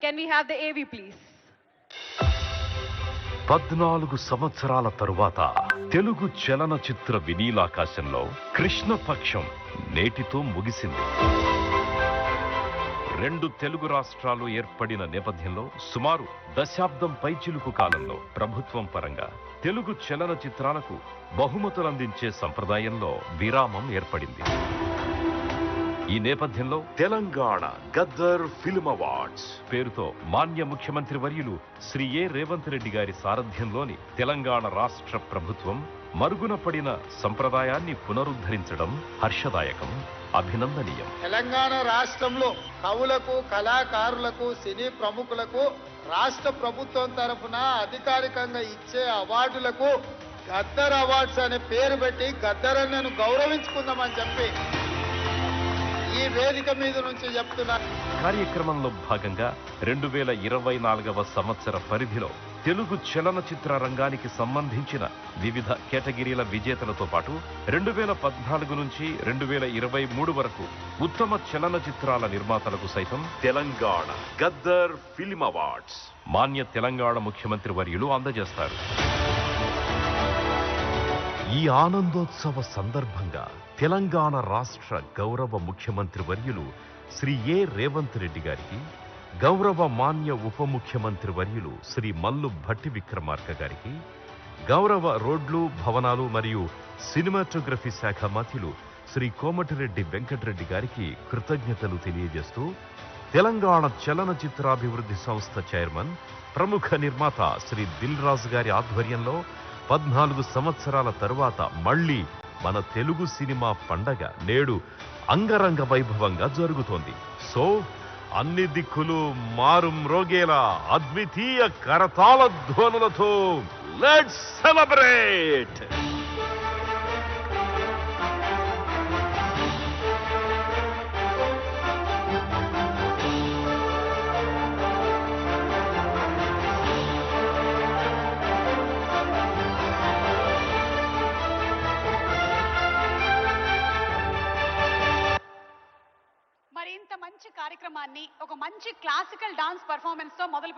Can we have the AV, please? 14 సంవత్సరాల తరువాత తెలుగు చలనచిత్ర వినీలాకాశంలో కృష్ణపక్షం నేటితో ముగిసింది. 2 తెలుగు రాష్ట్రాలు ఏర్పడిన నేపథ్యంలో సుమారు దశాబ్దం పైచిలుకు కాలంలో ప్రభుత్వం పరంగా తెలుగు చలనచిత్రాలకు బహుమతులందించే సంప్రదాయంలో విరామం ఏర్పడింది. ఈ నేపథ్యంలో తెలంగాణ గద్దర్ ఫిల్మ్ అవార్డ్స్ పేరుతో మాన్య ముఖ్యమంత్రి వర్యులు శ్రీ ఏ రేవంత్ రెడ్డి గారి సారథ్యంలోని తెలంగాణ రాష్ట్ర ప్రభుత్వం మరుగున పడిన సంప్రదాయాన్ని పునరుద్ధరించడం హర్షదాయకం, అభినందనీయం. తెలంగాణ రాష్ట్రంలో కవులకు, కళాకారులకు, సినీ ప్రముఖులకు రాష్ట్ర ప్రభుత్వం తరఫున అధికారికంగా ఇచ్చే అవార్డులకు గద్దర్ అవార్డ్స్ అనే పేరు పెట్టి గద్దరన్నను గౌరవించుకుందామని చెప్పి ఈ వేదిక మీద నుంచి చెప్తున్నా. కార్యక్రమంలో భాగంగా 2024వ సంవత్సర పరిధిలో తెలుగు చలనచిత్ర రంగానికి సంబంధించిన వివిధ కేటగిరీల విజేతలతో పాటు 2014 నుంచి 2023 వరకు ఉత్తమ చలనచిత్రాల నిర్మాతలకు సైతం తెలంగాణ గద్దర్ ఫిల్మ్ అవార్డ్స్ మాన్య తెలంగాణ ముఖ్యమంత్రి వర్యులు అందజేస్తారు. ఈ ఆనందోత్సవ సందర్భంగా తెలంగాణ రాష్ట్ర గౌరవ ముఖ్యమంత్రి వర్యులు శ్రీ ఏ రేవంత్ రెడ్డి గారికి, గౌరవ మాన్య ఉప ముఖ్యమంత్రి వర్యులు శ్రీ మల్లు భట్టి విక్రమార్క గారికి, గౌరవ రోడ్లు, భవనాలు మరియు సినిమాటోగ్రఫీ శాఖ మంత్రులు శ్రీ కోమటిరెడ్డి వెంకటరెడ్డి గారికి కృతజ్ఞతలు తెలియజేస్తూ తెలంగాణ చలనచిత్రాభివృద్ధి సంస్థ చైర్మన్, ప్రముఖ నిర్మాత శ్రీ దిల్ రాజు గారి ఆధ్వర్యంలో 14 సంవత్సరాల తరువాత మళ్లీ మన తెలుగు సినిమా పండగ నేడు అంగరంగ వైభవంగా జరుగుతోంది. సో అన్ని దిక్కులు మారుమ్రోగేలా అద్వితీయ కరతాళ ధ్వనులతో లెట్స్ సెలబ్రేట్. మరి ఇంత మంచి కార్యక్రమాన్ని ఒక మంచి క్లాసికల్ డాన్స్ పర్ఫార్మెన్స్ తో మొదలు